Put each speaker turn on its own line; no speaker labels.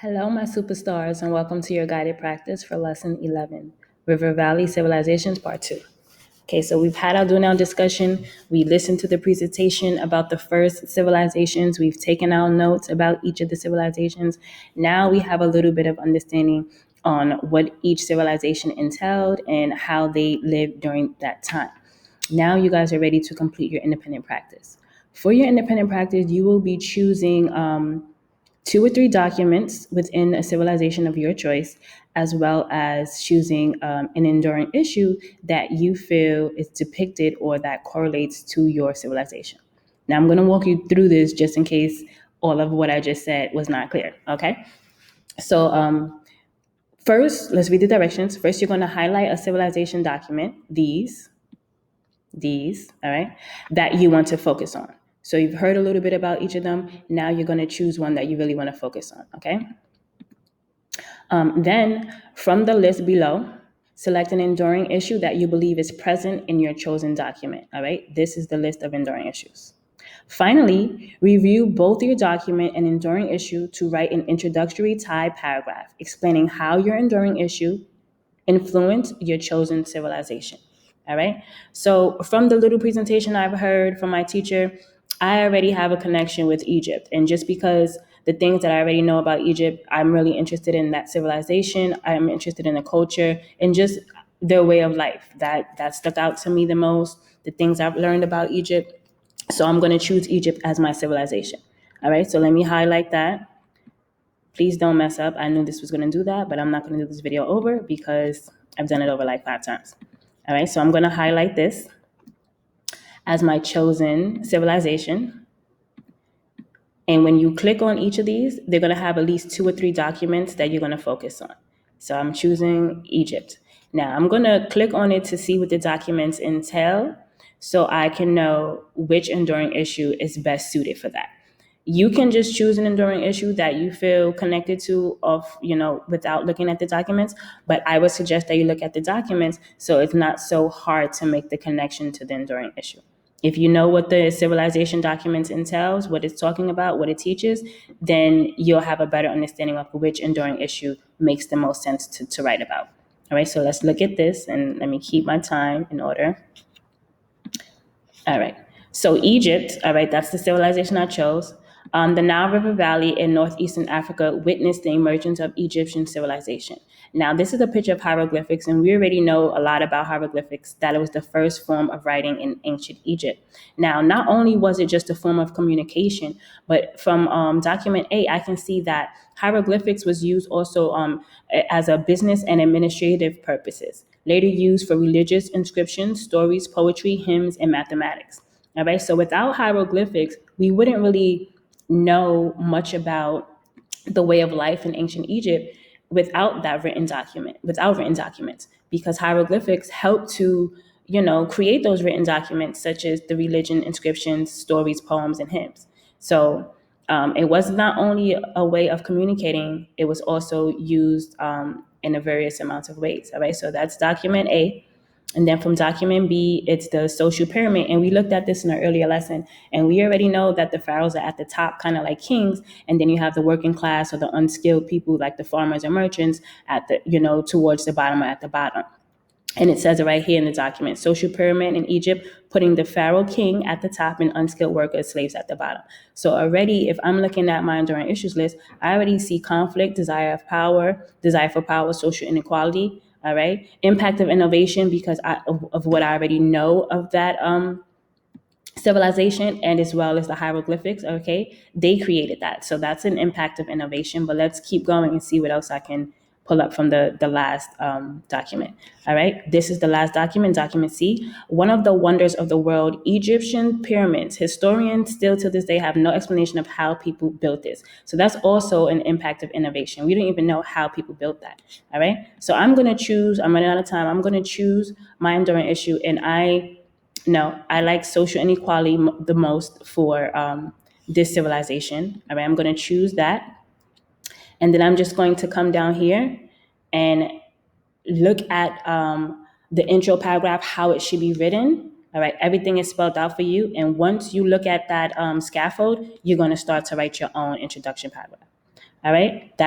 Hello, my superstars, and welcome to your guided practice for Lesson 11, River Valley Civilizations, Part 2. Okay, so we've had our do now discussion. We listened to the presentation about the first civilizations. We've taken our notes about each of the civilizations. Now we have a little bit of understanding on what each civilization entailed and how they lived during that time. Now you guys are ready to complete your independent practice. For your independent practice, you will be choosing 2 or 3 documents within a civilization of your choice, as well as choosing an enduring issue that you feel is depicted or that correlates to your civilization. Now, I'm going to walk you through this just in case all of what I just said was not clear, okay? So, first, let's read the directions. First, you're going to highlight a civilization document, these, all right, that you want to focus on. So you've heard a little bit about each of them. Now you're going to choose one that you really want to focus on, okay? Then from the list below, select an enduring issue that you believe is present in your chosen document, all right? This is the list of enduring issues. Finally, review both your document and enduring issue to write an introductory tie paragraph explaining how your enduring issue influenced your chosen civilization. All right. So from the little presentation I've heard from my teacher, I already have a connection with Egypt. And just because the things that I already know about Egypt, I'm really interested in that civilization. I'm interested in the culture and just their way of life. That stuck out to me the most, the things I've learned about Egypt. So I'm going to choose Egypt as my civilization. All right. So let me highlight that. Please don't mess up. I knew this was going to do that, but I'm not going to do this video over because I've done it over like 5 times. All right, so I'm going to highlight this as my chosen civilization. And when you click on each of these, they're going to have at least 2 or 3 documents that you're going to focus on. So I'm choosing Egypt. Now I'm going to click on it to see what the documents entail so I can know which enduring issue is best suited for that. You can just choose an enduring issue that you feel connected to without looking at the documents, but I would suggest that you look at the documents so it's not so hard to make the connection to the enduring issue. If you know what the civilization documents entails, what it's talking about, what it teaches, then you'll have a better understanding of which enduring issue makes the most sense to write about. All right, so let's look at this and let me keep my time in order. All right, so Egypt, all right, that's the civilization I chose. The Nile River Valley in northeastern Africa witnessed the emergence of Egyptian civilization. Now, this is a picture of hieroglyphics, and we already know a lot about hieroglyphics, that it was the first form of writing in ancient Egypt. Now, not only was it just a form of communication, but from document A, I can see that hieroglyphics was used also as a business and administrative purposes, later used for religious inscriptions, stories, poetry, hymns, and mathematics. All right, so without hieroglyphics, we wouldn't really know much about the way of life in ancient Egypt without written documents, because hieroglyphics help to, create those written documents, such as the religion inscriptions, stories, poems, and hymns. So it was not only a way of communicating, it was also used in a various amounts of ways. All right, so that's document A. And then from document B, it's the social pyramid. And we looked at this in our earlier lesson. And we already know that the pharaohs are at the top, kind of like kings. And then you have the working class or the unskilled people, like the farmers and merchants, at the, towards the bottom or at the bottom. And it says it right here in the document: social pyramid in Egypt, putting the pharaoh king at the top and unskilled workers, slaves at the bottom. So already, if I'm looking at my enduring issues list, I already see conflict, desire for power, social inequality. All right, impact of innovation, because of what I already know of that civilization, and as well as the hieroglyphics. Okay, they created that, so that's an impact of innovation. But let's keep going and see what else I can pull up from the last document. All right, this is the last document, document C. One of the wonders of the world, Egyptian pyramids. Historians still to this day have no explanation of how people built this. So that's also an impact of innovation. We don't even know how people built that. All right, so I'm running out of time. I'm going to choose my enduring issue, and I like social inequality the most for this civilization. All right, I'm going to choose that. And then I'm just going to come down here and look at the intro paragraph, how it should be written. All right, everything is spelled out for you. And once you look at that scaffold, you're going to start to write your own introduction paragraph. All right,